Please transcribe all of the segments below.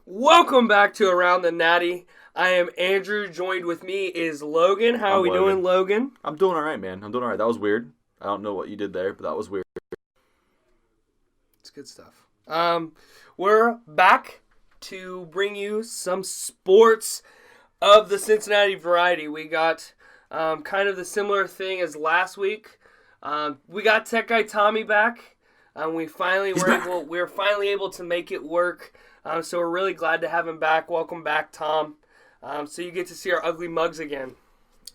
Welcome back to Around the Natty. I am Andrew. Joined with me is Logan. How are we doing, Logan? I'm doing all right, man. I'm doing all right. That was weird. I don't know what you did there, but that was weird. It's good stuff. We're back to bring you some sports of the Cincinnati variety. We got kind of the similar thing as last week. We got Tech Guy Tommy back. We were finally able to make it work. So we're really glad to have him back. Welcome back, Tom. So you get to see our ugly mugs again.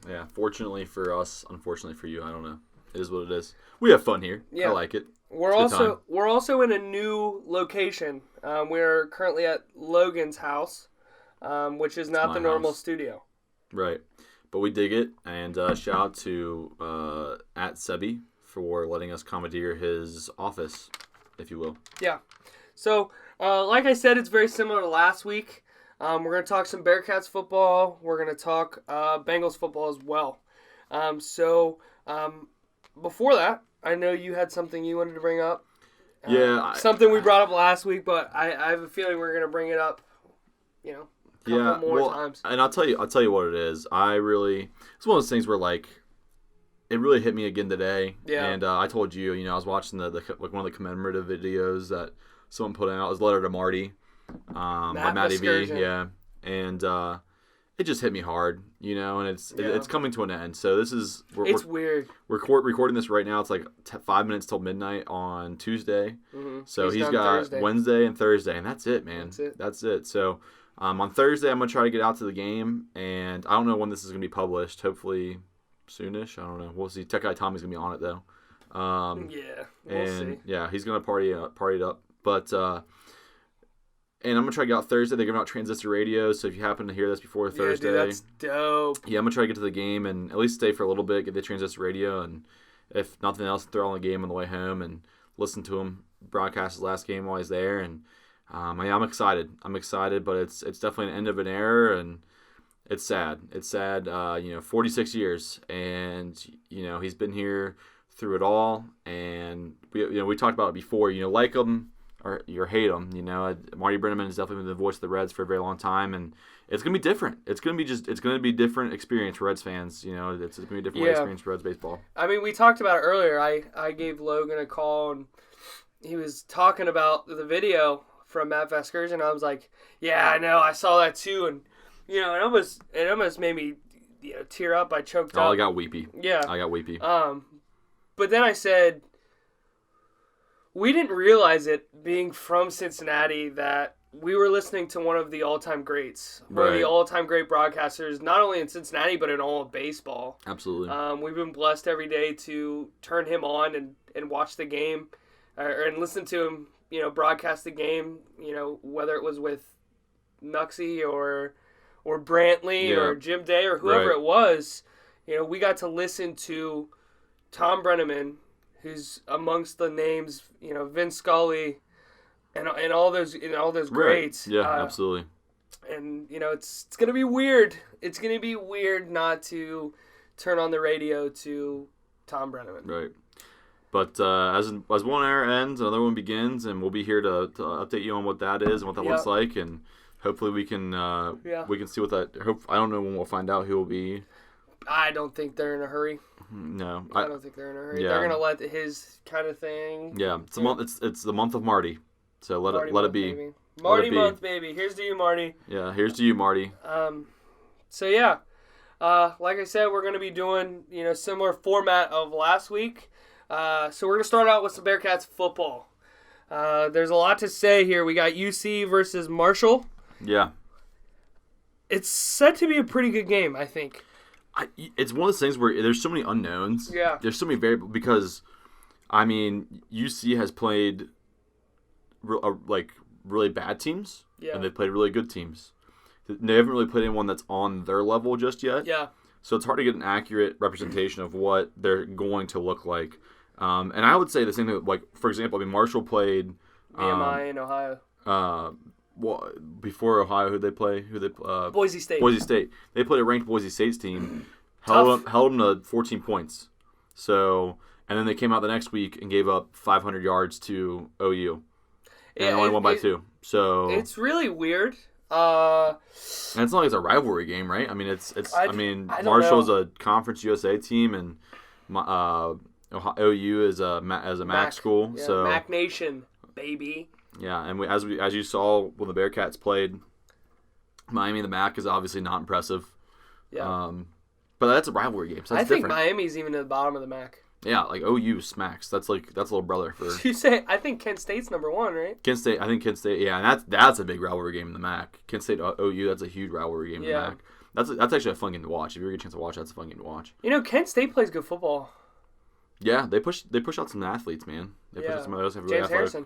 Yeah, fortunately for us, unfortunately for you, I don't know. It is what it is. We have fun here. Yeah. I like it. We're also in a new location. We're currently at Logan's house, which is not the normal studio. Right, but we dig it. And shout out to at Sebi for letting us commandeer his office, if you will. Yeah. So, like I said, it's very similar to last week. We're going to talk some Bearcats football. We're going to talk Bengals football as well. Before that, I know you had something you wanted to bring up. Something we brought up last week, but I have a feeling we're going to bring it up, a couple more times. And I'll tell you what it is. It's one of those things where, like, it really hit me again today. Yeah. And I told you, I was watching one of the commemorative videos that someone put out. It was Letter to Marty by Matty V. Yeah. And it just hit me hard, and it's coming to an end. So this is it's weird. We're recording this right now. It's like 5 minutes till midnight on Tuesday. Mm-hmm. So he's got Thursday. Wednesday and Thursday, and that's it, man. That's it. So on Thursday, I'm gonna try to get out to the game, and I don't know when this is gonna be published. Hopefully soonish. I don't know. We'll see. Tech Guy Tommy's gonna be on it though. We'll see. Yeah, he's gonna party it up. But and I'm going to try to get out Thursday. They're giving out transistor radios, so if you happen to hear this before Thursday. Dude, that's dope. Yeah, I'm going to try to get to the game and at least stay for a little bit, get the transistor radio, and if nothing else, throw on the game on the way home and listen to him broadcast his last game while he's there. And I'm excited. But it's definitely an end of an era, and it's sad. It's sad, 46 years, and, he's been here through it all, and we talked about it before, like him or you hate him, Marty Brennaman has definitely been the voice of the Reds for a very long time, and it's gonna be different. It's gonna be different experience for Reds fans. It's gonna be a different way experience for Reds baseball. I mean, we talked about it earlier. I gave Logan a call, and he was talking about the video from Matt Vasgersian, and I was like, "Yeah, I know, I saw that too," and it almost made me tear up. I choked up. I got weepy. Yeah, I got weepy. But then I said, we didn't realize it being from Cincinnati that we were listening to one of the all-time greats, one of the all-time great broadcasters, not only in Cincinnati but in all of baseball. Absolutely. We've been blessed every day to turn him on and watch the game, and listen to him, broadcast the game. Whether it was with Nuxie or Brantley or Jim Day or whoever it was, we got to listen to Tom Brennaman, who's amongst the names, Vince Scully, and all those greats. Right. Yeah, absolutely. And it's gonna be weird. It's gonna be weird not to turn on the radio to Tom Brennaman. Right. But as one era ends, another one begins, and we'll be here to update you on what that is and what that looks like, and hopefully we can see what that. I don't know when we'll find out who will be. I don't think they're in a hurry. No, I don't think they're in a hurry. Yeah. They're gonna let his kind of thing. Yeah, it's a month. It's the month of Marty, so let it be. Baby. Marty month, baby. Here's to you, Marty. Yeah, here's to you, Marty. So yeah, like I said, we're gonna be doing similar format of last week. So we're gonna start out with some Bearcats football. There's a lot to say here. We got UC versus Marshall. Yeah. It's set to be a pretty good game, I think. It's one of those things where there's so many unknowns. Yeah. There's so many variables because, UC has played really bad teams. Yeah. And they've played really good teams. They haven't really played anyone that's on their level just yet. Yeah. So it's hard to get an accurate representation of what they're going to look like. And I would say the same thing. Like, for example, Marshall played VMI in Ohio. Well, before Ohio, who'd they play? Boise State. Boise State. They played a ranked Boise State's team, held them to 14 points. So, and then they came out the next week and gave up 500 yards to OU. and they only won by 2. So it's really weird. And it's not like it's a rivalry game, right? I mean, Marshall's a Conference USA team, and OU is a MAC school. Yeah, so MAC Nation, baby. Yeah, and as you saw when the Bearcats played Miami, the MAC is obviously not impressive. Yeah. But that's a rivalry game, so that's different. I think Miami's even at the bottom of the MAC. Yeah, like OU smacks. That's little brother for. You say I think Kent State's number 1, right? I think Kent State. Yeah, and that's a big rivalry game in the MAC. Kent State OU. That's a huge rivalry game in the MAC. That's actually a fun game to watch. If you ever get a chance to watch, that's a fun game to watch. Kent State plays good football. Yeah, they push out some athletes, man. They push out some of those really James athletic.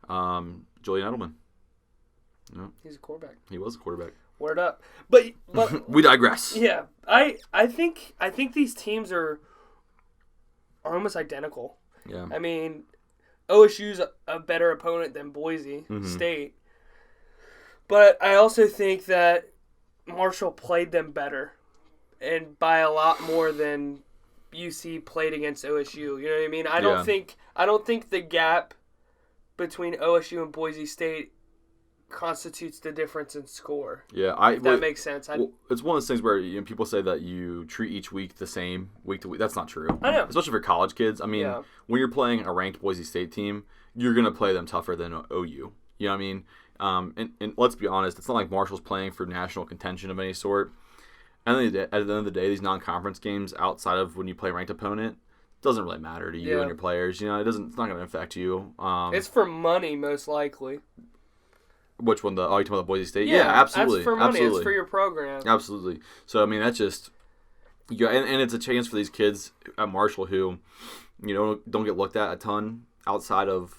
Harrison. Julian Edelman. No. He's a quarterback. He was a quarterback. Word up. But we digress. Yeah, I think these teams are almost identical. Yeah. I mean, OSU's a better opponent than Boise State. But I also think that Marshall played them better, and by a lot more than UC played against OSU. You know what I mean? I don't think the gap between OSU and Boise State constitutes the difference in score. Yeah, that makes sense. It's one of those things where people say that you treat each week the same week to week. That's not true. I know, especially for college kids. I mean, when you're playing a ranked Boise State team, you're gonna play them tougher than OU. You know what I mean? And let's be honest, it's not like Marshall's playing for national contention of any sort. And at the end of the day, these non-conference games, outside of when you play a ranked opponent, doesn't really matter to you and your players. You know, it's not going to affect you. It's for money, most likely. Which one? You talking about Boise State? Yeah, absolutely. That's for money. Absolutely. It's for your program. Absolutely. So I mean, that's just and it's a chance for these kids at Marshall who, don't get looked at a ton outside of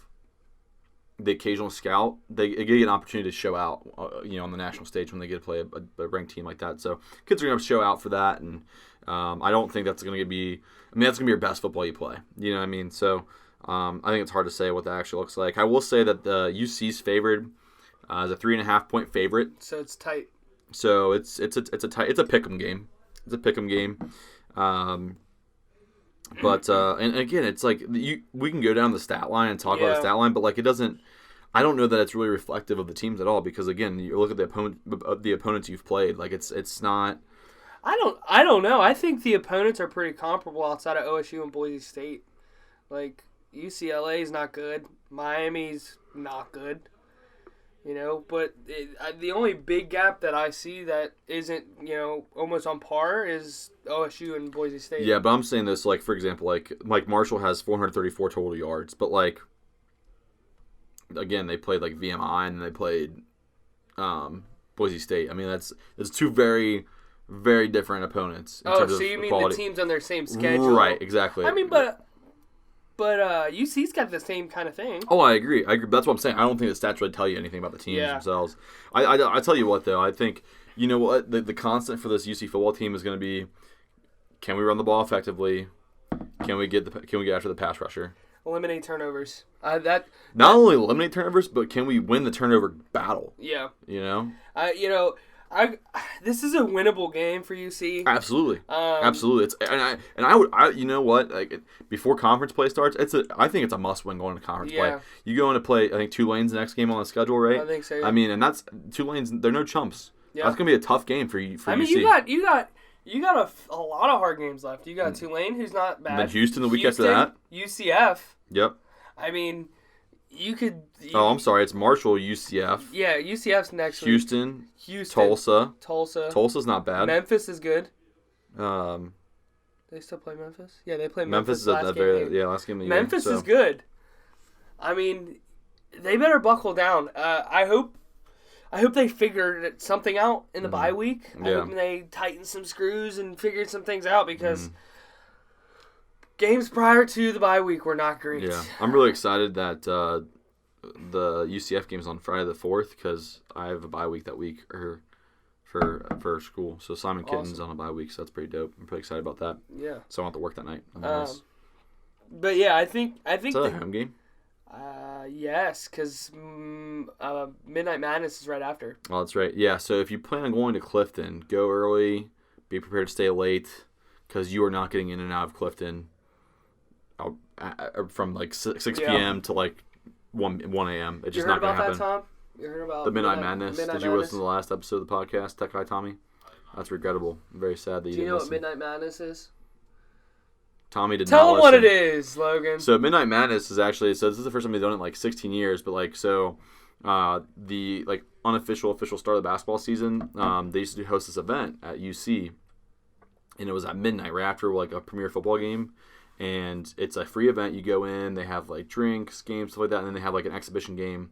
the occasional scout. They get an opportunity to show out, on the national stage when they get to play a ranked team like that. So kids are going to show out for that, and I don't think that's going to be. I mean, that's going to be your best football you play. You know what I mean? So I think it's hard to say what that actually looks like. I will say that the UC's favored as a 3.5-point favorite. So it's tight. So it's a pick'em game. It's a pick'em game. But and again, it's like we can go down the stat line and talk about the stat line, but like it doesn't. I don't know that it's really reflective of the teams at all, because again, you look at the opponents you've played. Like it's not. I don't know. I think the opponents are pretty comparable outside of OSU and Boise State. Like UCLA is not good. Miami's not good. But the only big gap that I see that isn't, almost on par is OSU and Boise State. Yeah, but I'm saying this, like, for example, like Marshall has 434 total yards, but, like, again, they played, like, VMI and they played Boise State. I mean, that's two very, very different opponents. So you mean quality. The teams on their same schedule? Right, exactly. I mean, but UC's got the same kind of thing. Oh, I agree. That's what I'm saying. I don't think the stats really tell you anything about the teams themselves. I tell you what, though. I think, what, the constant for this UC football team is going to be, can we run the ball effectively? Can we get after the pass rusher? Eliminate turnovers. Not only eliminate turnovers, but can we win the turnover battle? Yeah. This is a winnable game for UC. Absolutely, absolutely. It's like before conference play starts, I think it's a must win going into conference play. You go into play, I think Tulane's the next game on the schedule, right? I think so. Yeah. I mean, and that's Tulane's. They're no chumps. Yeah. That's gonna be a tough game for you. I mean, UC. you got a lot of hard games left. You got Tulane, who's not bad. And then Houston the week after that. UCF. Yep. I mean, you could. I'm sorry. It's Marshall, UCF. Yeah, UCF's next week. Houston. Tulsa. Tulsa's not bad. Memphis is good. They still play Memphis? Yeah, they play Memphis. Last game of the year. Memphis is good. I mean, they better buckle down. I hope they figured something out in the bye week. I hope they tightened some screws and figured some things out, because games prior to the bye week were not great. Yeah, I'm really excited that the UCF game's on Friday the 4th, because I have a bye week that week for school. So Simon Kitten's on a bye week, so that's pretty dope. I'm pretty excited about that. Yeah. So I don't have to work that night. But yeah, I think is that a home game? Yes, because Midnight Madness is right after. Oh, that's right. Yeah, so if you plan on going to Clifton, go early, be prepared to stay late, because you are not getting in and out of Clifton from like 6 p.m. to like 1 a.m. It's You just heard not going about to that, happen. Tom? You heard about The Midnight Madness. Midnight Did you Madness? listen to the last episode of the podcast, Tech Guy Tommy? That's regrettable. I'm very sad that you Do you didn't know listen. what Midnight Madness is? Tommy did Tell not them what listen. it is, Logan. So Midnight Madness is actually, so this is the first time they've done it in like 16 years, but like, so the like official start of the basketball season, they used to host this event at UC, and it was at midnight right after like a premier football game, and it's a free event. You go in, they have like drinks, games, stuff like that, and then they have like an exhibition game,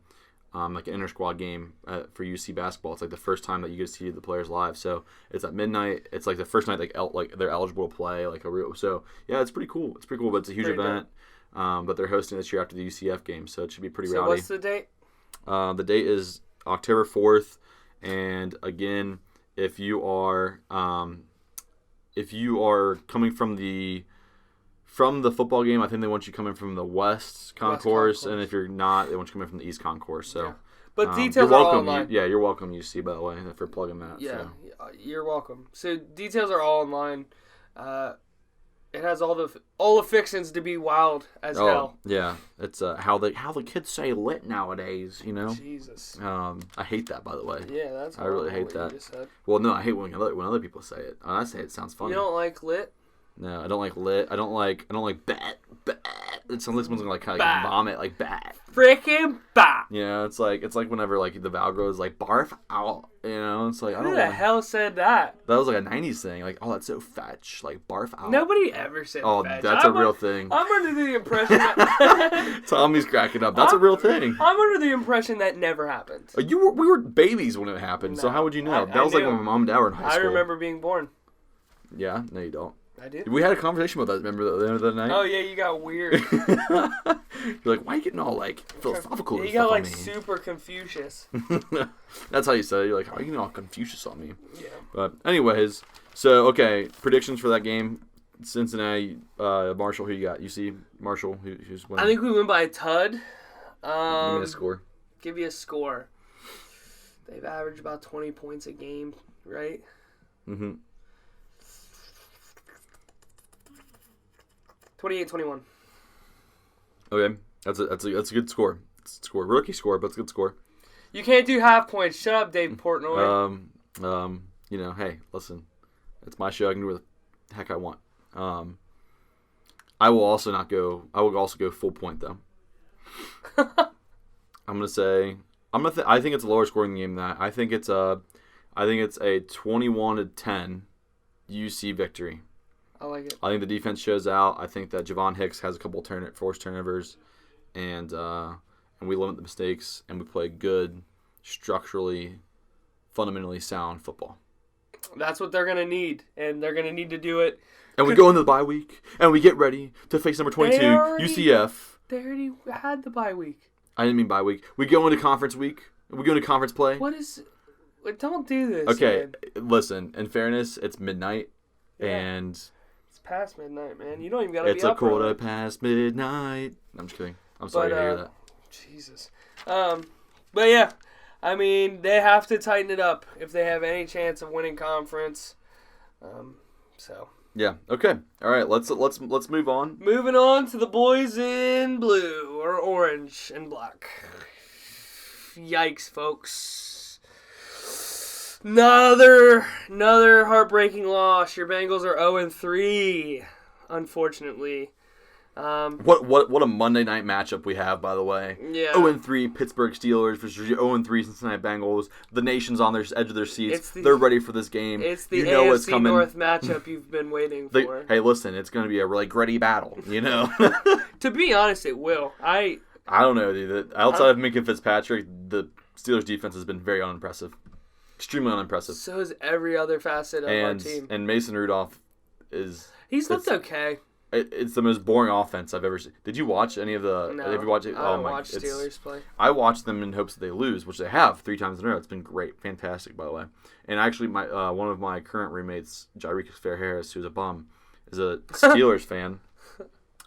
like an inter-squad game for UC basketball. It's like the first time that you get to see the players live. So it's at midnight. It's like the first night like they're eligible to play like a real. So yeah, it's pretty cool. It's pretty cool, but it's a huge event. But they're hosting this year after the UCF game, so it should be pretty rowdy. So what's the date? The date is October 4th, and again, if you are coming from the football game, I think they want you coming from the West Concourse, and if you're not, they want you coming from the East Concourse. So, yeah. But details you're welcome, are all online. you're welcome, UC, by the way, for plugging that. Yeah, so. you're welcome. So details are all online. It has all the fixings to be wild as hell. Yeah, it's how the kids say lit nowadays. You know. Jesus. I hate that, by the way. Yeah, that's. I really hate what that. You just said. Well, no, I hate when other people say it. When I say it sounds funny. You don't like lit? No, I don't like lit. I don't like bat. It sounds like someone's gonna like kind of Bat. vomit like bat. Freaking bat. You know, it's like whenever like the vowel goes like barf out. You know, it's like I Who don't the know. hell said that? That was like a '90s thing. Like, oh, that's so fetch. Like barf out. Nobody ever said Oh, fetch. that's a real thing. I'm under the impression that Tommy's cracking up. That's a real thing. I'm under the impression that never happened. We were babies when it happened. So No, how would you know? That I was like knew. when my mom and dad were in high I school. remember being born. Yeah, no, you don't. I do. We had a conversation about that. Remember the end of the night? Oh yeah, you got weird. You're like, why are you getting all like philosophical? Yeah, and you got stuff like on me? super Confucius. That's how you said it. You're like, how are you getting all Confucius on me? Yeah. But anyways, so okay, predictions for that game. Cincinnati, Marshall. Who you got? You see Marshall? Who's winning? I think we win by a tud. Give me a score. Give you a score. They've averaged about 20 points a game, right? Mm-hmm. 28-21. Okay, that's a good score. It's a score, rookie score, but it's a good score. You can't do half points. Shut up, Dave Portnoy. You know, hey, listen, it's my show. I can do what the heck I want. I will also go full point though. I think it's a lower scoring game than that. I think it's a 21-10 UC victory. I like it. I think the defense shows out. I think that Javon Hicks has a couple forced turnovers, and we limit the mistakes, and we play good, structurally, fundamentally sound football. That's what they're going to need, and they're going to need to do it. And we go into the bye week, and we get ready to face number 22, UCF. They already had the bye week. I didn't mean bye week. We go into conference week. We go into conference play. What is... Don't do this, Okay, man. listen, in fairness, it's midnight, Yeah. and... It's past midnight, man. You don't even got to be It's up a quarter early. past midnight. I'm just kidding. I'm sorry to hear that. Jesus. But yeah, I mean, they have to tighten it up if they have any chance of winning conference. So Yeah. Okay. All right. Let's move on. moving on to the boys in blue or orange and black. Yikes, folks. Another heartbreaking loss. Your Bengals are 0-3, unfortunately. What a Monday night matchup we have, by the way. Yeah. 0-3 Pittsburgh Steelers versus 0-3 Cincinnati Bengals. The nation's on their edge of their seats. They're ready for this game. It's the you know AFC what's coming. North matchup you've been waiting for. Hey, listen, it's going to be a really gritty battle, you know? To be honest, it will. I don't know, dude. Outside of Minka Fitzpatrick, the Steelers defense has been very unimpressive. Extremely unimpressive. So is every other facet of our team. And Mason Rudolph He's looked okay. It's the most boring offense I've ever seen. Did you watch any of the... No, have you watched it? I don't watch Steelers play. I watch them in hopes that they lose, which they have 3 times in a row. It's been great. Fantastic, by the way. And actually, my one of my current roommates, Jairicus Fair-Harris, who's a bum, is a Steelers fan.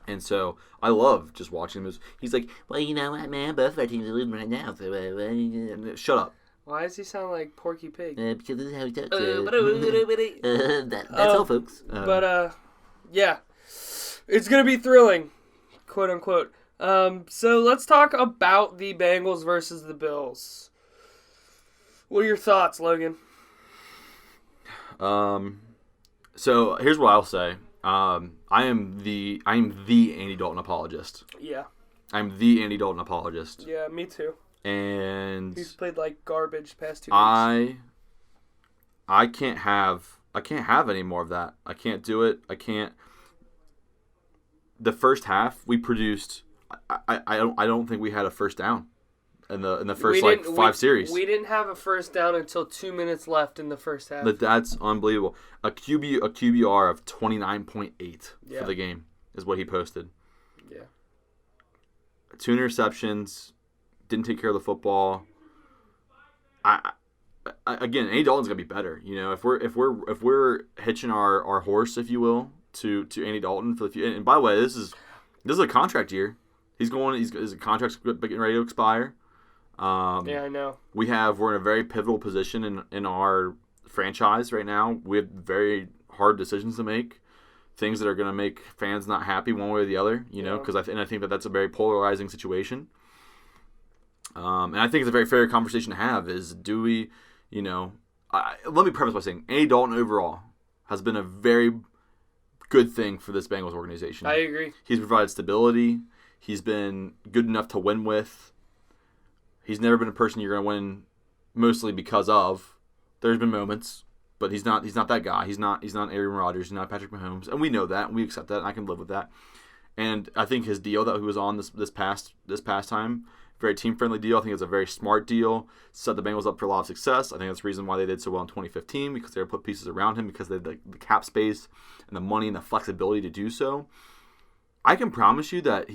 And so I love just watching him. He's like, well, you know what, man? Both of our teams are losing right now. So, shut up. Why does he sound like Porky Pig? Because this is how he talks. That's all, folks. But, yeah. It's going to be thrilling, quote unquote. So let's talk about the Bengals versus the Bills. What are your thoughts, Logan? So here's what I'll say. I am the Andy Dalton apologist. Yeah. I'm the Andy Dalton apologist. Yeah, me too. And he's played like garbage past 2 weeks. I can't have any more of that. I can't do it. I can't. The first half we produced. I don't think we had a first down in the first five series. We didn't have a first down until 2 minutes left in the first half. That's unbelievable. A QBR of 29.8 for the game is what he posted. Yeah. 2 interceptions, didn't take care of the football. Again, Andy Dalton's gonna be better. You know, if we're hitching our horse, if you will, to Andy Dalton for the future. And by the way, this is a contract year. His contract's getting ready to expire. Yeah, I know. We're in a very pivotal position in our franchise right now. We have very hard decisions to make, things that are going to make fans not happy one way or the other. You know, because I think that that's a very polarizing situation. And I think it's a very fair conversation to have. Is do we, you know, let me preface by saying Andy Dalton overall has been a very good thing for this Bengals organization. I agree. He's provided stability. He's been good enough to win with. He's never been a person you're going to win mostly because of. There's been moments, but he's not that guy. He's not Aaron Rodgers. He's not Patrick Mahomes, and we know that, and we accept that, and I can live with that. And I think his deal that he was on this past time, very team-friendly deal. I think it's a very smart deal. Set the Bengals up for a lot of success. I think that's the reason why they did so well in 2015, because they were put pieces around him, because they had the cap space and the money and the flexibility to do so. I can promise you that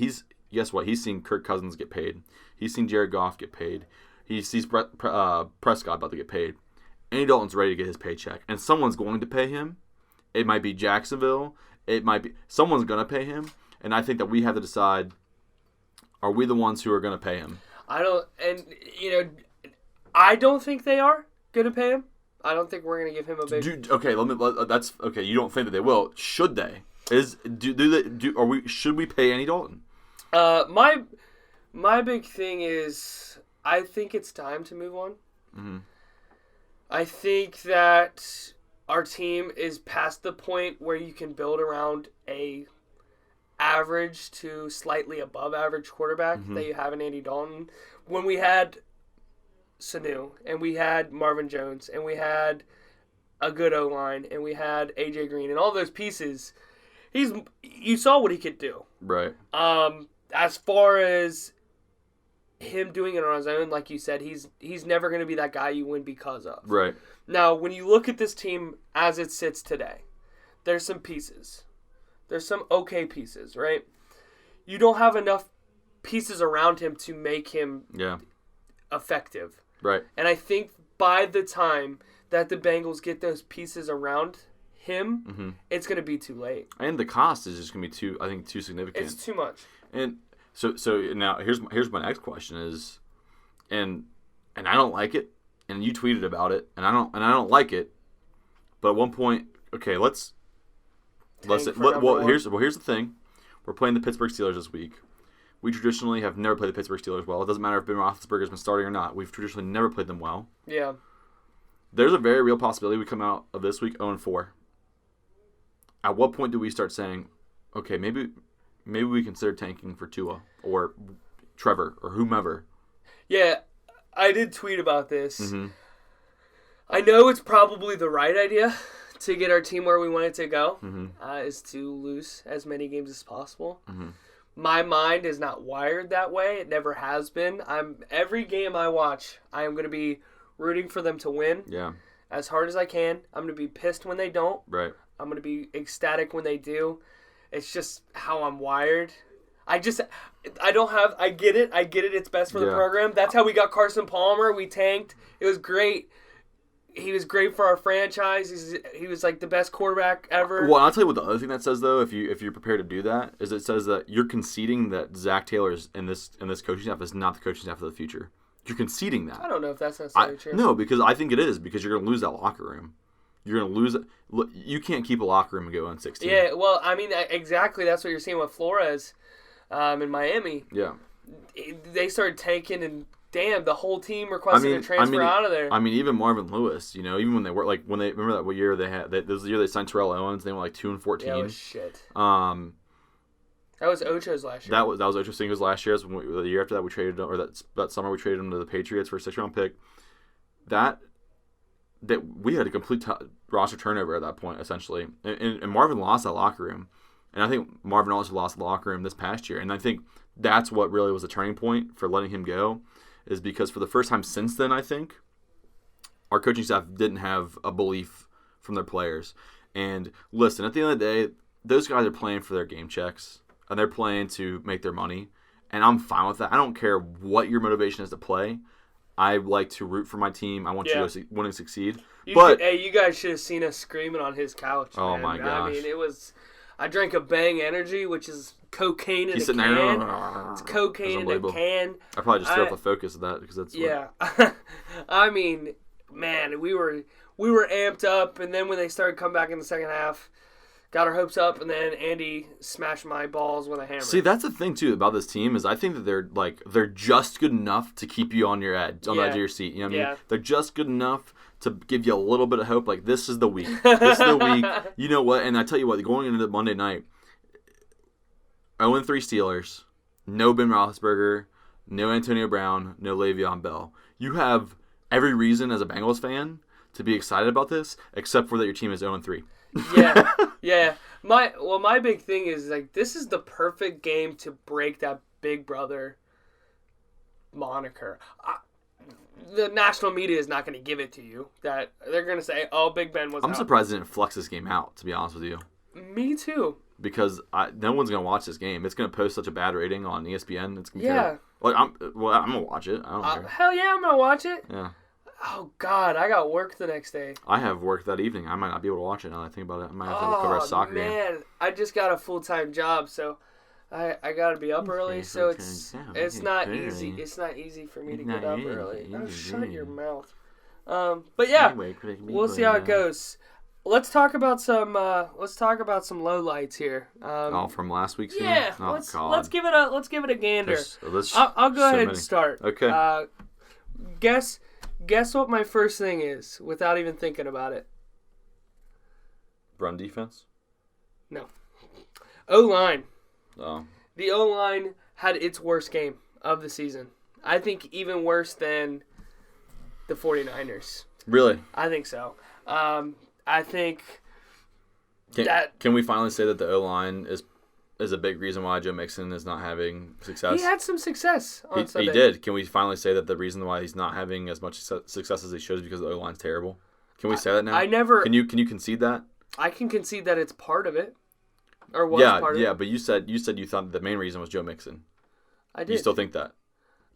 guess what? He's seen Kirk Cousins get paid. He's seen Jared Goff get paid. He sees Prescott about to get paid. Andy Dalton's ready to get his paycheck, and someone's going to pay him. It might be Jacksonville. It might be someone's going to pay him, and I think that we have to decide: are we the ones who are going to pay him? I don't think they are going to pay him. I don't think we're going to give him a big. That's okay. You don't think that they will? Should they? Should we pay Andy Dalton? My big thing is I think it's time to move on. Mm-hmm. I think that our team is past the point where you can build around a average to slightly above average quarterback that you have in Andy Dalton. When we had Sanu and we had Marvin Jones and we had a good O-line and we had AJ Green and all those pieces, you saw what he could do. Right. As far as him doing it on his own, like you said, he's never going to be that guy you win because of. Right. Now, when you look at this team as it sits today, there's some pieces. There's some okay pieces, right? You don't have enough pieces around him to make him effective. Right. And I think by the time that the Bengals get those pieces around him, it's going to be too late. And the cost is just going to be too significant. It's too much. And so now here's my next question is, and I don't like it, and you tweeted about it, and I don't like it, but at one point, okay, here's the thing, we're playing the Pittsburgh Steelers this week. We traditionally have never played the Pittsburgh Steelers well. It doesn't matter if Ben Roethlisberger's been starting or not. We've traditionally never played them well. Yeah. There's a very real possibility we come out of this week 0-4. At what point do we start saying, okay, maybe we consider tanking for Tua or Trevor or whomever? Yeah, I did tweet about this. Mm-hmm. I know it's probably the right idea to get our team where we want it to go, is to lose as many games as possible. Mm-hmm. My mind is not wired that way. It never has been. Every game I watch, I am going to be rooting for them to win. Yeah. As hard as I can. I'm going to be pissed when they don't. Right. I'm going to be ecstatic when they do. It's just how I'm wired. I get it. It's best for the program. That's how we got Carson Palmer. We tanked. It was great. He was great for our franchise. He was like the best quarterback ever. Well, I'll tell you what the other thing that says though, if you're prepared to do that, is it says that you're conceding that Zach Taylor's in this coaching staff is not the coaching staff of the future. You're conceding that. I don't know if that's necessarily true. No, because I think it is, because you're going to lose that locker room. You're going to lose it. You can't keep a locker room and go on 16. Yeah, well, I mean, exactly. That's what you're seeing with Flores. in Miami. Yeah. They started tanking, and damn, the whole team requested a transfer out of there. I mean, even Marvin Lewis, even when they were remember that what year they had? This was the year they signed Terrell Owens. They went 2-14. Yeah, shit. That was Ocho's last year. That was Ocho Cinco's last year. The year after that, we traded him, or that summer we traded him to the Patriots for a 6th-round pick. That we had a complete roster turnover at that point, essentially, and Marvin lost that locker room, and I think Marvin also lost the locker room this past year, and I think that's what really was a turning point for letting him go, is because for the first time since then, I think our coaching staff didn't have a belief from their players. And listen, at the end of the day, those guys are playing for their game checks, and they're playing to make their money, and I'm fine with that. I don't care what your motivation is to play. I like to root for my team. I want you to win and succeed. You guys should have seen us screaming on his couch. Oh, man. my gosh. I mean, it was... I drank a Bang Energy, which is cocaine in a can. It's cocaine in a can. I probably just threw off the focus of that because that's I mean, man, we were amped up, and then when they started coming back in the second half, got our hopes up, and then Andy smashed my balls with a hammer. See, that's the thing too about this team is I think that they're just good enough to keep you on the edge of your seat. You know what I mean? They're just good enough to give you a little bit of hope. Like, this is the week. This is the week. You know what? And I tell you what, going into Monday night, 0-3 Steelers, no Ben Roethlisberger, no Antonio Brown, no Le'Veon Bell. You have every reason as a Bengals fan to be excited about this, except for that your team is 0-3. Yeah. My big thing is, like, this is the perfect game to break that Big Brother moniker. The national media is not going to give it to you. That they're going to say, "Oh, Big Ben was." I'm surprised they didn't flex this game out. To be honest with you. Me too. Because no one's going to watch this game. It's going to post such a bad rating on ESPN. It's going to I'm going to watch it. I don't care. Hell yeah, I'm going to watch it. Yeah. Oh God, I got work the next day. I have work that evening. I might not be able to watch it now that I think about it. I might have to cover a soccer game. Man, I just got a full-time job, so I got to be up early. So it's not easy. It's not easy for me to get up early. Oh, shut your mouth. But yeah, we'll see how it goes. Let's talk about some lowlights here. From last week's game. Yeah, let's give it a gander. I'll go ahead and start. Okay. Guess what my first thing is without even thinking about it. Run defense? No. O-line. Oh. The O-line had its worst game of the season. I think even worse than the 49ers. Really? I think so. I think Can we finally say that the O-line is a big reason why Joe Mixon is not having success? He had some success on Sunday. He did. Can we finally say that the reason why he's not having as much success as he should is because the O-line's terrible? Can we say that now? I never. Can you concede that? I can concede that it's part of it, or was part of it. Yeah, but you said you thought the main reason was Joe Mixon. I did. You still think that?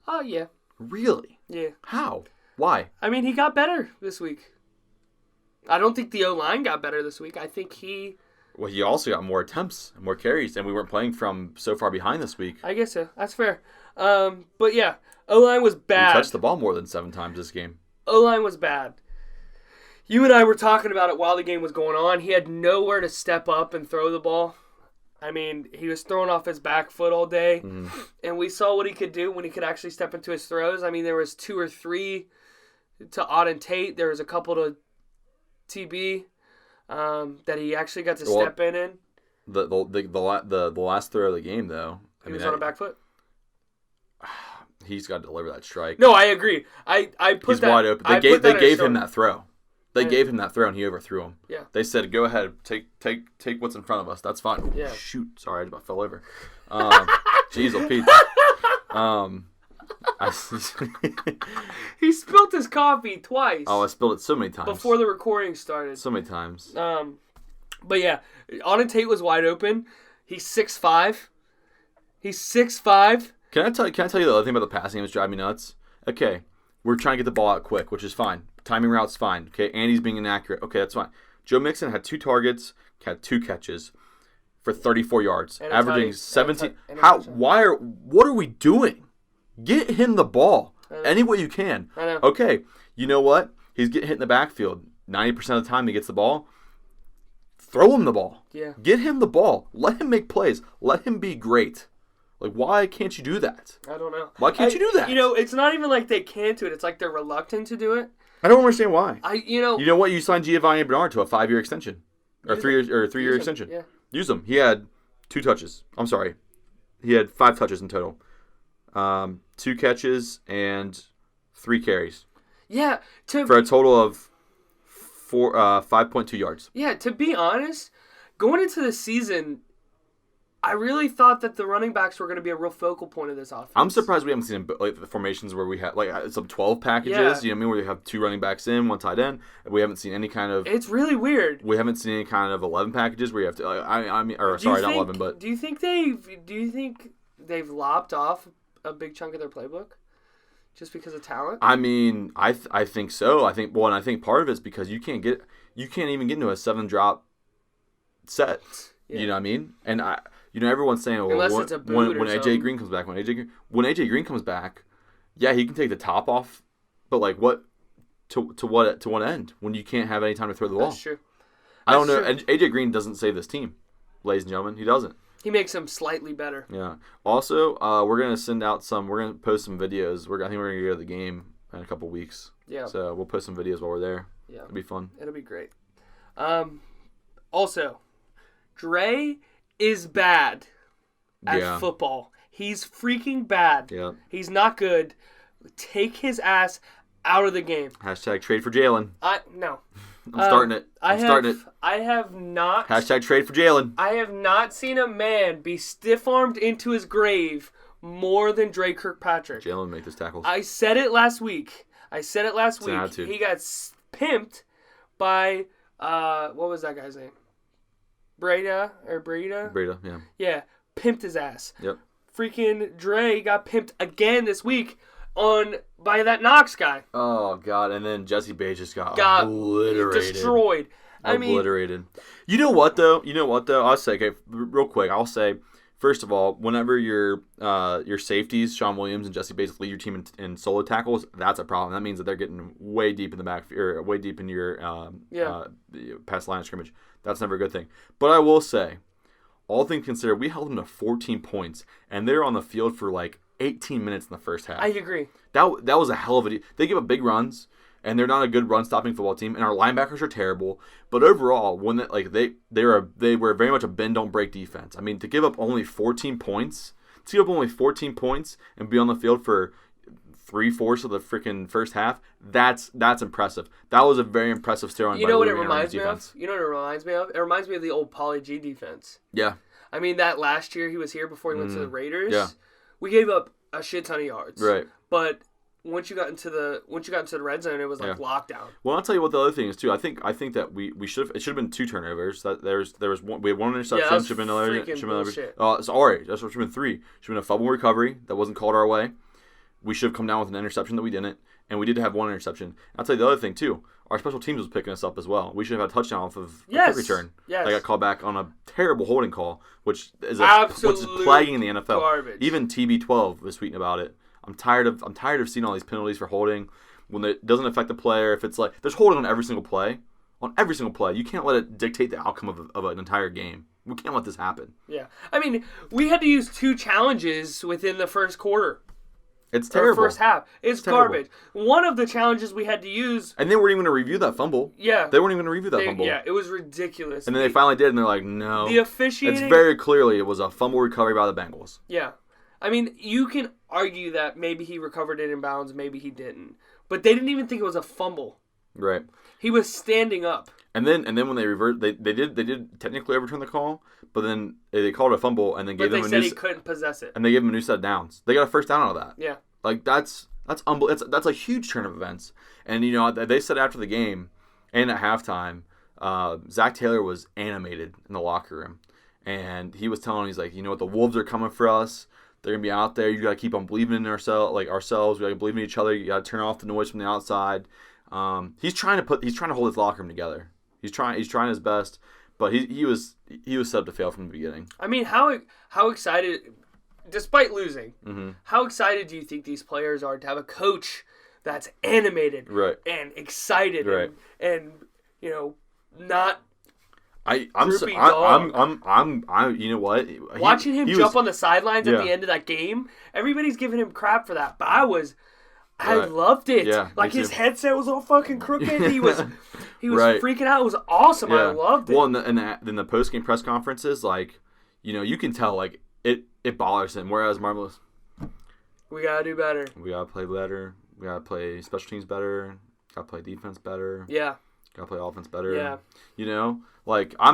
Oh yeah. Really? Yeah. How? Why? I mean, he got better this week. I don't think the O-line got better this week. I think he. Well, he also got more attempts and more carries, and we weren't playing from so far behind this week. I guess so. That's fair. But yeah, O-line was bad. He touched the ball more than 7 times this game. O-line was bad. You and I were talking about it while the game was going on. He had nowhere to step up and throw the ball. I mean, he was throwing off his back foot all day, and we saw what he could do when he could actually step into his throws. I mean, there was 2 or 3 to Auden Tate. There was a couple to TB. That he actually got to step in. The last throw of the game, though. He was on a back foot. He's got to deliver that strike. No, I agree. He's wide open. They gave him that throw. They gave him that throw, and he overthrew him. Yeah. They said, "Go ahead, take what's in front of us. That's fine." Yeah. Shoot, sorry, I about fell over. Jeez, Pete. He spilled his coffee twice. Oh, I spilled it so mmany times before the recording started. So many times. But yeah, Auden Tate was wide open. He's 6'5". He's 6'5". Can I tell you the other thing about the passing game that's driving me nuts? Okay, we're trying to get the ball out quick, which is fine. Timing route's fine. Okay, Andy's being inaccurate. Okay, that's fine. Joe Mixon had 2 targets, had 2 catches for 34 yards, averaging 17. What are we doing? Get him the ball any way you can. I know. Okay, you know what? He's getting hit in the backfield 90% of the time. He gets the ball. Throw him the ball. Yeah. Get him the ball. Let him make plays. Let him be great. Like, why can't you do that? I don't know. Why can't you do that? It's not even like they can't do it. It's like they're reluctant to do it. I don't understand why. You know what? You signed Giovanni Bernard to a 5-year extension, or 3-year extension. Yeah. Use him. He had 2 touches. I'm sorry, he had 5 touches in total, 2 catches and 3 carries. Yeah. For a total of 5.2 yards. Yeah. To be honest, going into the season, I really thought that the running backs were going to be a real focal point of this offense. I'm surprised we haven't seen like the formations where we have like some 12 packages. Yeah. You know what I mean? Where you have 2 running backs in, 1 tight end. We haven't seen any kind of. It's really weird. We haven't seen any kind of 11 packages where you have to. Not 11, but. Do you think they've lopped off a big chunk of their playbook, just because of talent? I mean, I think so. I think part of it's because you can't even get into a 7-drop set. Yeah. You know what I mean? And everyone's saying, well, unless it's a boot when AJ Green comes back, when AJ Green comes back, yeah, he can take the top off, but like what to what end when you can't have any time to throw the ball? That's true. I don't know. And AJ Green doesn't save this team, ladies and gentlemen. He doesn't. He makes them slightly better. Yeah. Also, we're gonna post some videos. I think we're gonna go to the game in a couple weeks. Yeah. So we'll post some videos while we're there. Yeah. It'll be fun. It'll be great. Also, Dre is bad at football. He's freaking bad. Yeah. He's not good. Take his ass out of the game. Hashtag trade for Jalen. No. I'm starting it. I have not. Hashtag trade for Jalen. I have not seen a man be stiff-armed into his grave more than Dre Kirkpatrick. Jalen make this tackle. I said it last week. It's an attitude. He got pimped by, what was that guy's name? Breda, yeah. Yeah, pimped his ass. Yep. Freaking Dre got pimped again this week by that Knox guy. Oh, God, and then Jesse Bates just got obliterated. Destroyed. Obliterated. You know what, though? I'll say, okay, real quick, first of all, whenever your safeties, Sean Williams and Jesse Bates, lead your team in solo tackles, that's a problem. That means that they're getting way deep in the back, or way deep in your past line of scrimmage. That's never a good thing. But I will say, all things considered, we held them to 14 points, and they're on the field for like 18 minutes in the first half. I agree. That was a hell of a. They give up big runs, and they're not a good run-stopping football team, and our linebackers are terrible. But overall, when they were very much a bend-don't-break defense. I mean, to give up only 14 points, and be on the field for 3/4 of the freaking first half, that's impressive. That was a very impressive steroid. You know what it reminds me of? It reminds me of the old Pauly G defense. Yeah. I mean, that last year he was here before he went to the Raiders. Yeah. We gave up a shit ton of yards. Right. But once you got into the red zone, it was like lockdown. Well, I'll tell you what the other thing is too. I think that we should have been 2 turnovers. That there was one. We had 1 interception. Yeah, that was should have been another. bullshit. Sorry, that's what should have been 3. Should have been a fumble recovery that wasn't called our way. We should have come down with an interception that we didn't, and we did have 1 interception. I'll tell you the other thing too. Our special teams was picking us up as well. We should have had a touchdown off of a kick return. Yes. That got called back on a terrible holding call, which is plaguing in the NFL. Garbage. Even TB12 was tweeting about it. I'm tired of seeing all these penalties for holding when it doesn't affect the player. If it's like there's holding on every single play, you can't let it dictate the outcome of an entire game. We can't let this happen. Yeah, I mean, we had to use 2 challenges within the first quarter. It's terrible. First half. It's garbage. One of the challenges we had to use. And they weren't even going to review that fumble. Yeah. They weren't even going to review that fumble. Yeah, it was ridiculous. And then they finally did, and they're like, no. The officiating. It's very clearly it was a fumble recovery by the Bengals. Yeah. I mean, you can argue that maybe he recovered it in bounds, maybe he didn't. But they didn't even think it was a fumble. Right. He was standing up. And then when they reversed, they did technically overturn the call, but then they called it a fumble and then gave them a new. But they said he couldn't possess it. And they gave him a new set of downs. They got a first down out of that. Yeah. Like that's unbelievable. That's a huge turn of events. And they said after the game and at halftime, Zach Taylor was animated in the locker room, and he was telling, he's like, you know what, the Wolves are coming for us. They're gonna be out there. You gotta keep on believing in ourselves. We gotta believe in each other. You gotta turn off the noise from the outside. He's trying to hold his locker room together. He's trying his best, but he was set up to fail from the beginning. I mean, how excited, despite losing, mm-hmm. how excited do you think these players are to have a coach that's animated right. and excited right. and not droopy dog. You know what? Watching him jump on the sidelines at the end of that game, everybody's giving him crap for that, but I loved it. Yeah, like his headset was all fucking crooked. He was freaking out. It was awesome. Yeah. I loved it. Well, in the post game press conferences, like, you know, you can tell like it bothers him. Whereas Marvelous, we gotta do better. We gotta play better. We gotta play special teams better. Gotta play defense better. Yeah. Gotta play offense better. Yeah. You know, like I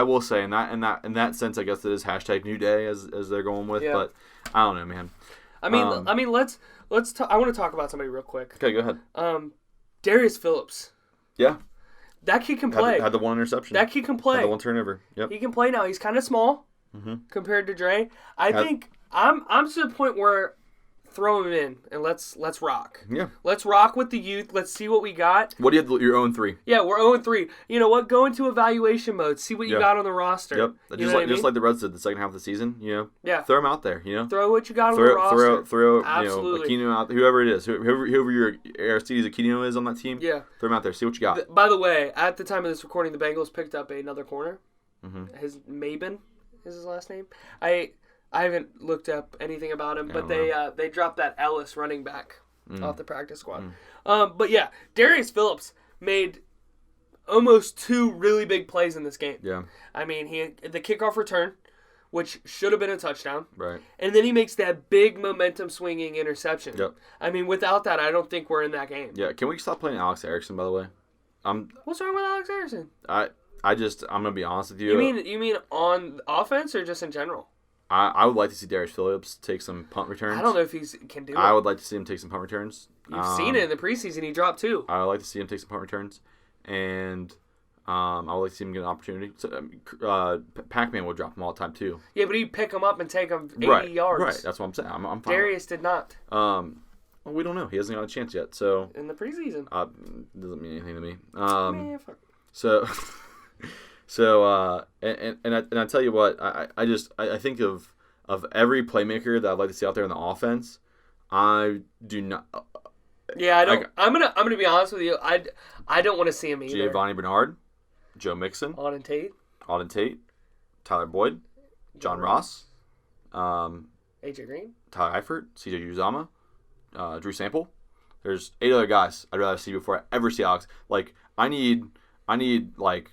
will say in that sense, I guess it is hashtag New Day as they're going with. Yeah. But I don't know, man. I mean, let's I want to talk about somebody real quick. Okay, go ahead. Darius Phillips. Yeah. That kid can play. Had the one interception. That kid can play. Had the one turnover. Yep. He can play now. He's kind of small compared to Dre. I think I'm to the point where throw him in and let's rock. Yeah. Let's rock with the youth. Let's see what we got. What do you have? Your own 3. Yeah, we're 0-3. You know what? Go into evaluation mode. See what you got on the roster. Yep. Just like the Reds did the second half of the season. You know. Yeah. Throw them out there. You know. Throw what you got on the roster. Throw. Absolutely. You know, Aquino out. Whoever it is. Whoever your Aristides Aquino is on that team. Yeah. Throw him out there. See what you got. By the way, at the time of this recording, the Bengals picked up another corner. His Mabin is his last name. I haven't looked up anything about him, but they dropped that Ellis running back off the practice squad. But yeah, Darius Phillips made almost 2 really big plays in this game. Yeah. I mean, the kickoff return, which should have been a touchdown. Right. And then he makes that big momentum swinging interception. Yep. I mean, without that, I don't think we're in that game. Yeah. Can we stop playing Alex Erickson, by the way? What's wrong with Alex Erickson? I'm gonna be honest with you. You mean on offense or just in general? I would like to see Darius Phillips take some punt returns. I don't know if he can do it. I would like to see him take some punt returns. You've seen it in the preseason. He dropped 2. I would like to see him take some punt returns. And I would like to see him get an opportunity. So, Pac-Man would drop him all the time, too. Yeah, but he'd pick him up and take him 80 yards. Right, that's what I'm saying. I'm fine. Darius did not. Well, we don't know. He hasn't got a chance yet. So in the preseason. Doesn't mean anything to me. Man, fuck. And I tell you what, I think of every playmaker that I'd like to see out there in the offense. I do not. Yeah, I don't. I'm gonna be honest with you. I don't want to see him either. Giovanni Bernard, Joe Mixon, Auden Tate, Tyler Boyd, John Ross, AJ Green, Tyler Eifert, CJ Uzama, Drew Sample. There's 8 other guys I'd rather see before I ever see Alex. Like I need like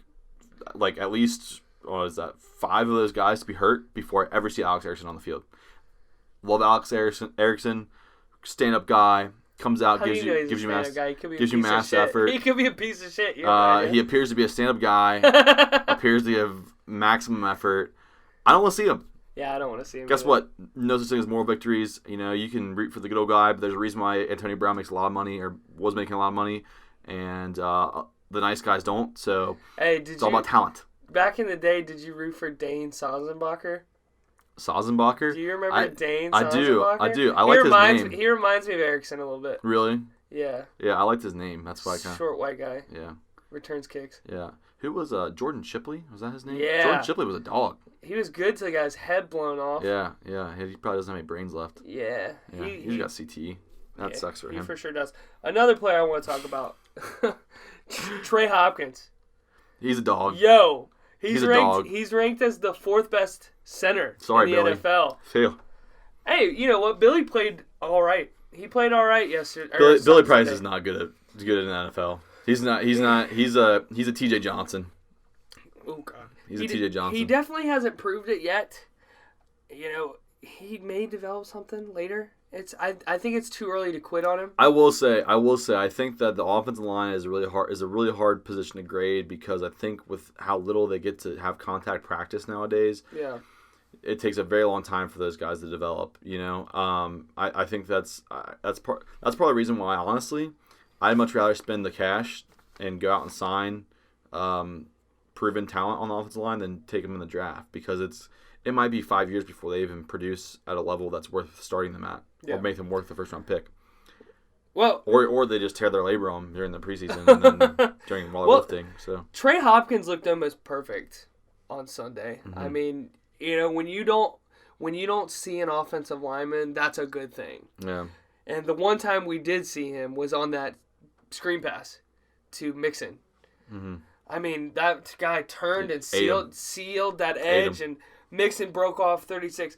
at least 5 of those guys to be hurt before I ever see Alex Erickson on the field. Love Alex Erickson, stand up guy, comes out, gives you mass effort. He could be a piece of shit. He appears to be a stand up guy. Appears to have maximum effort. I don't want to see him. Yeah, I don't want to see him. Guess either. what? No such thing as moral victories. You know, you can root for the good old guy, but there's a reason why Antonio Brown makes a lot of money or was making a lot of money, and the nice guys don't. So it's all about talent. Back in the day, did you root for Dane Sossenbacher? Do you remember Dane Sossenbacher? I do. I like his name. He reminds me of Erickson a little bit. Really? Yeah. Yeah, I liked his name. That's why I kind of... Short white guy. Yeah. Returns kicks. Yeah. Who was Jordan Shipley? Was that his name? Yeah. Jordan Shipley was a dog. He was good till the guy's head blown off. Yeah. He probably doesn't have any brains left. Yeah. He's got CTE. That sucks for him. He for sure does. Another player I want to talk about. Trey Hopkins. He's a dog. Yo. He's ranked. Dog. He's ranked as the 4th best center in the Billy. NFL. Fail. Hey, you know what? Billy played all right. He played all right yesterday. Billy Price is not good in the NFL. He's not. He's a TJ Johnson. Oh God. He's a TJ Johnson. He definitely hasn't proved it yet. You know, he may develop something later. I think it's too early to quit on him. I will say, I think that the offensive line is a really hard position to grade because I think with how little they get to have contact practice nowadays, it takes a very long time for those guys to develop. You know, I think that's part of the reason why honestly, I'd much rather spend the cash and go out and sign proven talent on the offensive line than take them in the draft because it might be 5 years before they even produce at a level that's worth starting them at or make them worth the first round pick. Well, or they just tear their labor on during the preseason and then while they're lifting. So Trey Hopkins looked almost perfect on Sunday. Mm-hmm. I mean, you know, when you don't see an offensive lineman, that's a good thing. Yeah. And the one time we did see him was on that screen pass to Mixon. Mm-hmm. I mean, that guy turned and Ate sealed that edge, and Mixon broke off 36.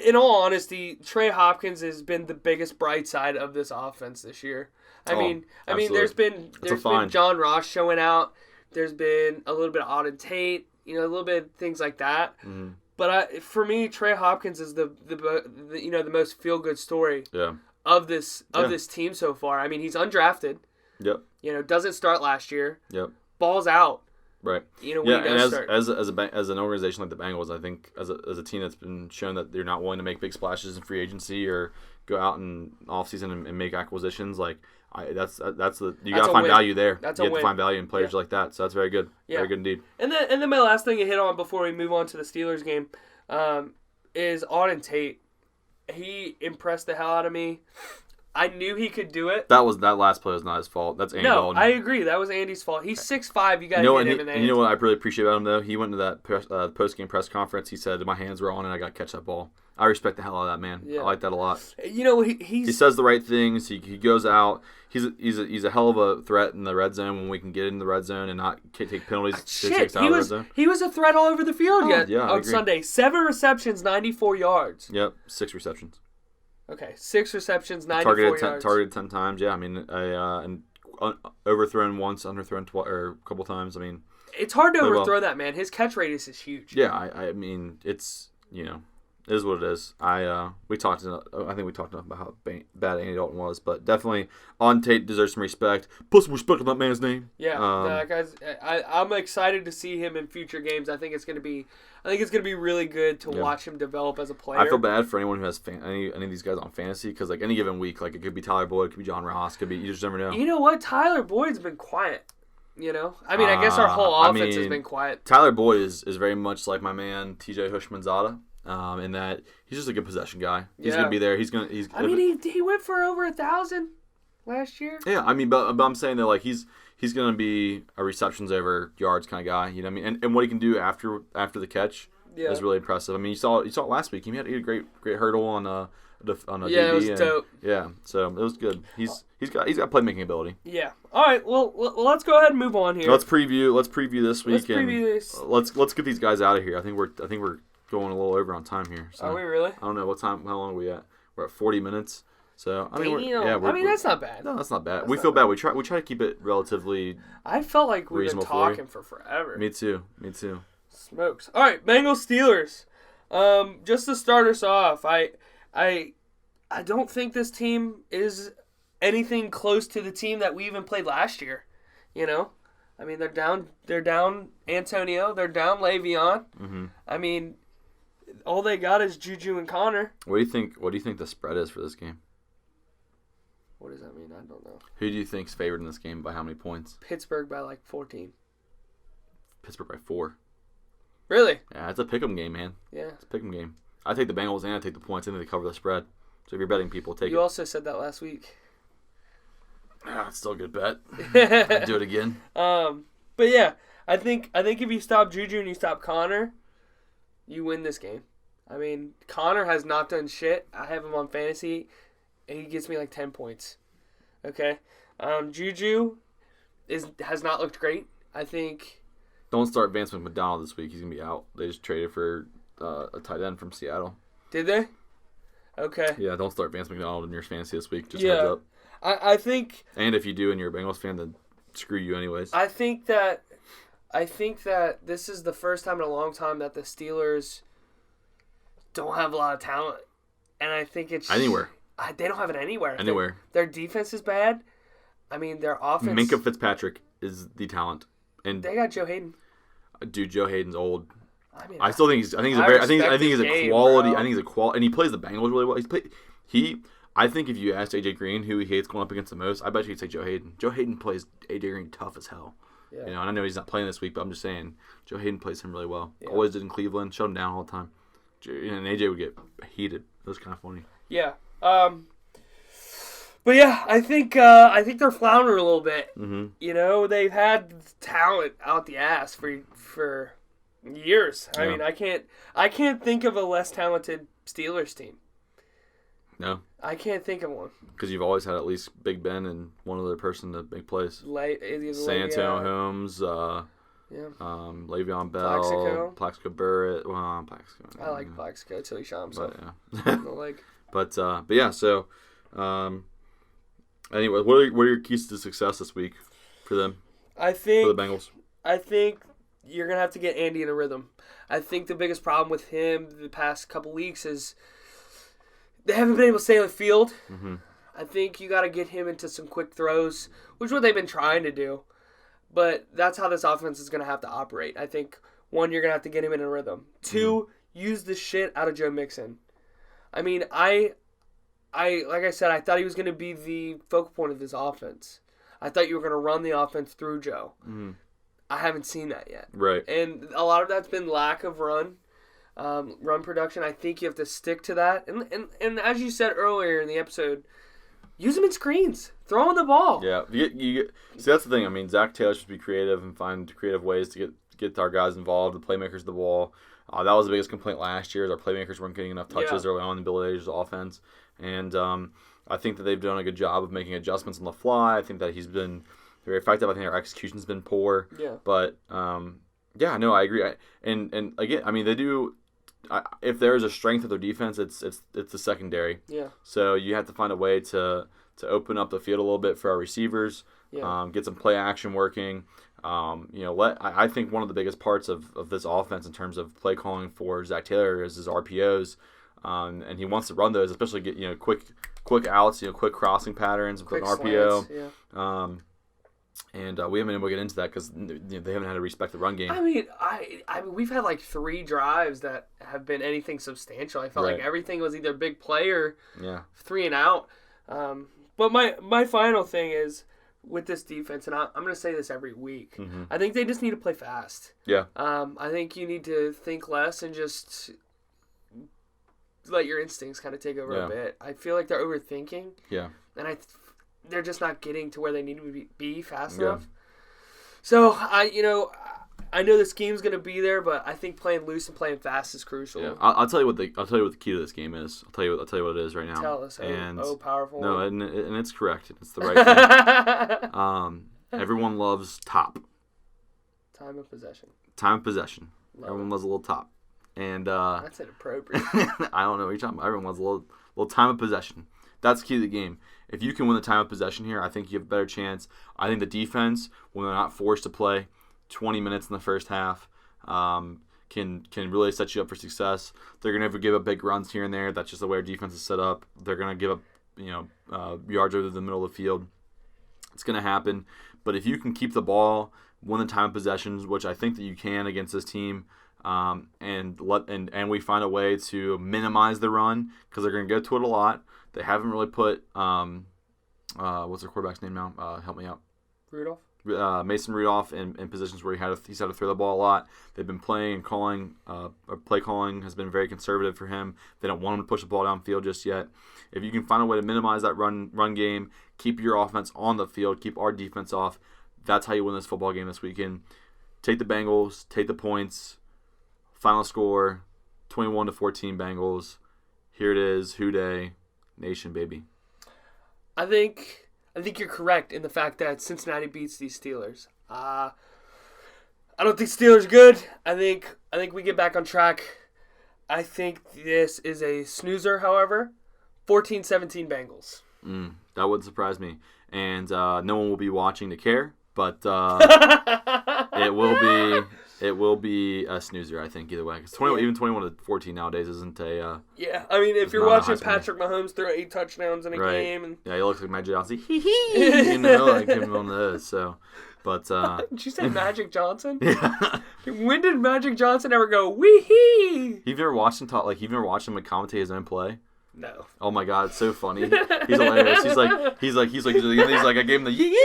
In all honesty, Trey Hopkins has been the biggest bright side of this offense this year. I mean, there's been John Ross showing out. There's been a little bit of Auden Tate, a little bit of things like that. Mm-hmm. But for me, Trey Hopkins is the most feel good story of this team so far. I mean, he's undrafted. Yep. Doesn't start last year. Yep. Balls out. Right. When he does start. As an organization like the Bengals, I think as a team that's been shown that they're not willing to make big splashes in free agency or go out in offseason and make acquisitions, you gotta find value there. You have to find value in players like that. So that's very good. Yeah. Very good indeed. And then my last thing to hit on before we move on to the Steelers game is Auden Tate. He impressed the hell out of me. I knew he could do it. That last play was not his fault. That's Andy Dalton. I agree. That was Andy's fault. He's 6'5". You got to hit him in the hands. You know what I really appreciate about him, though? He went to that post-game press conference. He said, my hands were on and I got to catch that ball. I respect the hell out of that man. Yeah. I like that a lot. He says the right things. He goes out. He's a hell of a threat in the red zone when we can get in the red zone and not take penalties. He was a threat all over the field on Sunday. 7 receptions, 94 yards. Yep, 6 receptions. Okay, 6 receptions, 94 yards. Targeted 10 times. Yeah, I mean, and overthrown once, underthrown or a couple times. I mean, it's hard to overthrow that man. His catch radius is huge. Yeah, I mean, it's it is what it is. I think we talked about how bad Andy Dalton was, but definitely Auden Tate deserves some respect. Put some respect on that man's name. Yeah, guys, I'm excited to see him in future games. I think it's gonna be really good to watch him develop as a player. I feel bad for anyone who has any of these guys on fantasy because any given week, it could be Tyler Boyd, it could be John Ross, you just never know. You know what? Tyler Boyd's been quiet. I mean, I guess our whole offense has been quiet. Tyler Boyd is very much like my man TJ Hushmanzada. In that he's just a good possession guy. He's gonna be there. He went for over 1,000 last year. Yeah, I mean, but I'm saying that he's gonna be a receptions over yards kind of guy. You know what I mean? And what he can do after the catch is really impressive. I mean, you saw it last week. He had a great hurdle on a DB. It was dope. Yeah, so it was good. He's got playmaking ability. Yeah. All right. Well, let's go ahead and move on here. Let's preview this week. Let's get these guys out of here. I think we're going a little over on time here. So are we really? I don't know what time. How long are we at? We're at 40 minutes. So I mean, that's not bad. No, that's not bad. We feel bad. We try to keep it relatively. I felt like we've been talking for forever. Me too. Smokes. All right, Bengals Steelers. Just to start us off, I don't think this team is anything close to the team that we even played last year. I mean, they're down Antonio, they're down Le'Veon. Mm-hmm. I mean, all they got is Juju and Connor. What do you think the spread is for this game? What does that mean? I don't know. Who do you think's favored in this game by how many points? Pittsburgh by 14. Pittsburgh by 4. Really? Yeah, it's a pick'em game, man. Yeah. It's a pick'em game. I take the Bengals and I take the points. I think they cover the spread. So if you're betting people, take it. You also said that last week. It's still a good bet. I'd do it again. But yeah, I think if you stop Juju and you stop Connor, you win this game. I mean, Connor has not done shit. I have him on fantasy, and he gets me 10 points. Okay? Juju has not looked great. I think. Don't start Vance McDonald this week. He's going to be out. They just traded for a tight end from Seattle. Did they? Okay. Yeah, don't start Vance McDonald in your fantasy this week. Just heads up. I think. And if you do and you're a Bengals fan, then screw you anyways. I think that this is the first time in a long time that the Steelers don't have a lot of talent. And I think it's... Anywhere. They don't have it anywhere. Anywhere. Their defense is bad. I mean, their offense... Minkah Fitzpatrick is the talent. And they got Joe Hayden. Dude, Joe Hayden's old. I mean, I still think he's a quality. I think he's a quality, and he plays the Bengals really well. I think if you asked AJ Green who he hates going up against the most, I bet you he'd say Joe Hayden. Joe Hayden plays AJ Green tough as hell. Yeah. And I know he's not playing this week, but I'm just saying Joe Hayden plays him really well. Yeah. Always did in Cleveland, shut him down all the time. And AJ would get heated. It was kind of funny. Yeah. But yeah, I think they're floundering a little bit. Mm-hmm. They've had talent out the ass for years. I mean, I can't think of a less talented Steelers team. No. I can't think of one. Because you've always had at least Big Ben and one other person to make plays. San Antonio Holmes, Le'Veon Bell, Plaxico Burress. Well, Plaxico. I like Plaxico until he shot himself. But yeah. So, anyway, what are your keys to success this week for them? For the Bengals. I think you're gonna have to get Andy in a rhythm. I think the biggest problem with him the past couple weeks is they haven't been able to stay on the field. Mm-hmm. I think you got to get him into some quick throws, which is what they've been trying to do. But that's how this offense is going to have to operate. I think, one, you're going to have to get him in a rhythm. Two, use the shit out of Joe Mixon. I mean, I like I said, I thought he was going to be the focal point of this offense. I thought you were going to run the offense through Joe. Mm-hmm. I haven't seen that yet. Right. And a lot of that's been lack of run production. I think you have to stick to that. And as you said earlier in the episode, use them in screens. Throw in the ball. Yeah. See, that's the thing. I mean, Zach Taylor should be creative and find creative ways to get our guys involved, the playmakers of the ball. That was the biggest complaint last year. Our playmakers weren't getting enough touches early on in Bill Ager's offense. And I think that they've done a good job of making adjustments on the fly. I think that he's been very effective. I think our execution's been poor. Yeah. But, no, I agree. And again, I mean, they do – if there is a strength of their defense, it's the secondary. Yeah. So you have to find a way to open up the field a little bit for our receivers. Yeah. Get some play action working. I think one of the biggest parts of this offense in terms of play calling for Zach Taylor is his RPOs, and he wants to run those, especially get quick outs, quick crossing patterns with an RPO. Slants, yeah. And we haven't been able to get into that because they haven't had to respect the run game. I mean, we've had like 3 drives that have been anything substantial. I felt like everything was either big play or 3 and out. But my final thing is with this defense, and I'm going to say this every week, I think they just need to play fast. Yeah. I think you need to think less and just let your instincts kind of take over a bit. I feel like they're overthinking. Yeah. And they're just not getting to where they need to be fast enough. So I know the scheme's going to be there, but I think playing loose and playing fast is crucial. Yeah. I'll tell you what the key to this game is. I'll tell you what it is right now. Tell us. Powerful. No, and it's correct. It's the right thing. Everyone loves top. Time of possession. Everyone loves a little top. And that's inappropriate. I don't know what you're talking about. Everyone loves a little time of possession. That's the key to the game. If you can win the time of possession here, I think you have a better chance. I think the defense, when they're not forced to play 20 minutes in the first half, can really set you up for success. They're going to give up big runs here and there. That's just the way our defense is set up. They're going to give up yards over the middle of the field. It's going to happen. But if you can keep the ball, win the time of possessions, which I think that you can against this team, and we find a way to minimize the run because they're going to go to it a lot. They haven't really put what's their quarterback's name now? Help me out. Rudolph. Mason Rudolph in positions where he's had to throw the ball a lot. They've been playing and calling. Play calling has been very conservative for him. They don't want him to push the ball downfield just yet. If you can find a way to minimize that run game, keep your offense on the field, keep our defense off, that's how you win this football game this weekend. Take the Bengals, take the points. Final score, 21-14 Bengals. Here it is, Houday Nation, baby. I think you're correct in the fact that Cincinnati beats these Steelers. I don't think Steelers are good. I think we get back on track. I think this is a snoozer, however. 14-17 Bengals. That wouldn't surprise me. And no one will be watching to care, but it will be a snoozer, I think, either way. Because even 21-14 nowadays isn't a... yeah, I mean, if you're watching Patrick Mahomes throw 8 touchdowns in a game... and yeah, he looks like Magic Johnson. Like him on those, so... But, did you say Magic Johnson? Yeah. When did Magic Johnson ever go, wee-hee? You've never watched him talk, you've never watched him commentate his own play? No. Oh my God, it's so funny. He's hilarious. He's like, I gave him the yee.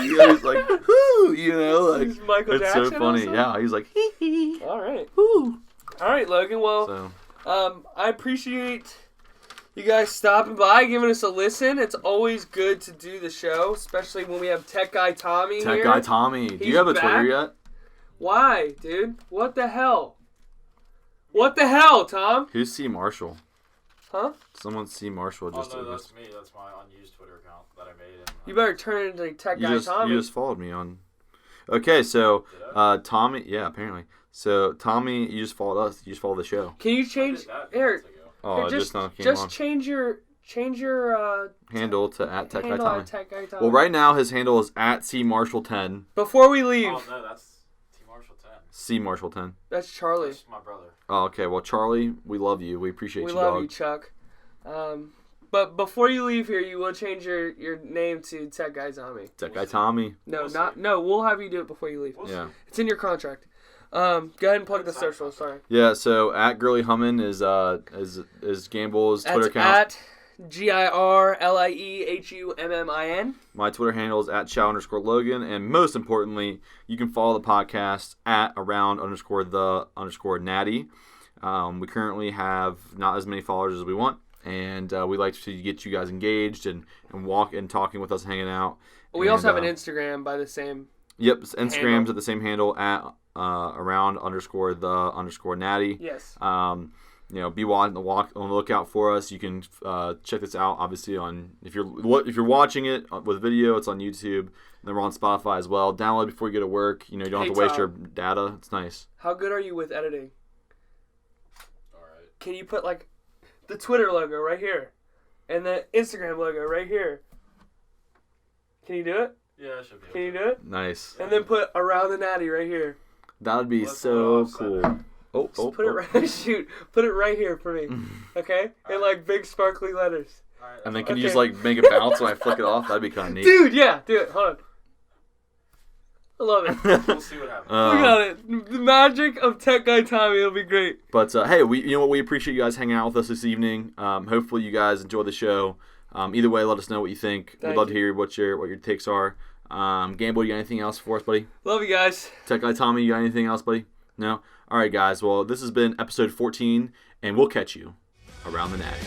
He's like, whoo, He's Michael it's Jackson. It's so funny. Also? Yeah, he's like, hee hee. All right. Woo. All right, Logan. Well, I appreciate you guys stopping by, giving us a listen. It's always good to do the show, especially when we have Tech Guy Tommy here. Tech Guy Tommy. Do you have a Twitter yet? Why, dude? What the hell? What the hell, Tom? Who's C. Marshall? Huh? Someone C Marshall just. Oh no, that's me. That's my unused Twitter account that I made. You better turn it into Tech Guy Tommy. You just followed me on. Okay, so Tommy. Yeah, apparently. So Tommy, you just followed us. You just followed the show. Can you change Eric? Oh, just now came just on. change your handle to at Tech Guy Tommy. Tech Guy Tommy. Well, right now his handle is at C Marshall 10. Before we leave. Oh no, that's T Marshall 10. C Marshall 10. That's Charlie. That's my brother. Oh, okay. Well, Charlie, we love you. We appreciate you, We love dog. you, Chuck. But before you leave here, you will change your name to Tech Guy Tommy. Tech Guy Tommy. No, we'll have you do it before you leave. Yeah. It's in your contract. Go ahead and plug the socials. Sorry. Yeah. So at Girly Hummin is Gamble's Twitter account. At GIRLIEHUMMIN. My Twitter handle is at chow_Logan, and most importantly, you can follow the podcast at around_the_Nati. We currently have not as many followers as we want, and we like to get you guys engaged and walk and talking with us, hanging out. We also have an Instagram by the same. Yep, Instagram's at the same handle at around_the_Nati. Yes. Be on the lookout for us. You can check this out. Obviously, if you're watching it with video, it's on YouTube. And then we're on Spotify as well. Download before you go to work. You don't have to waste your data. It's nice. How good are you with editing? All right. Can you put like the Twitter logo right here, and the Instagram logo right here? Can you do it? Yeah, I should be. Can you do it? Nice. And then put around the Natty right here. That would be so cool. Put it right here for me, okay? In like big sparkly letters. Right, and then can you just like make it bounce when I flick it off? That'd be kind of neat. Dude, yeah, do it. Hold on. I love it. We'll see what happens. We got it. The magic of Tech Guy Tommy. It'll be great. But hey, we appreciate you guys hanging out with us this evening. Hopefully you guys enjoy the show. Either way, let us know what you think. We'd love to hear what your takes are. Gamble, you got anything else for us, buddy? Love you guys. Tech Guy Tommy, you got anything else, buddy? No? All right, guys. Well, this has been episode 14, and we'll catch you around the Natty.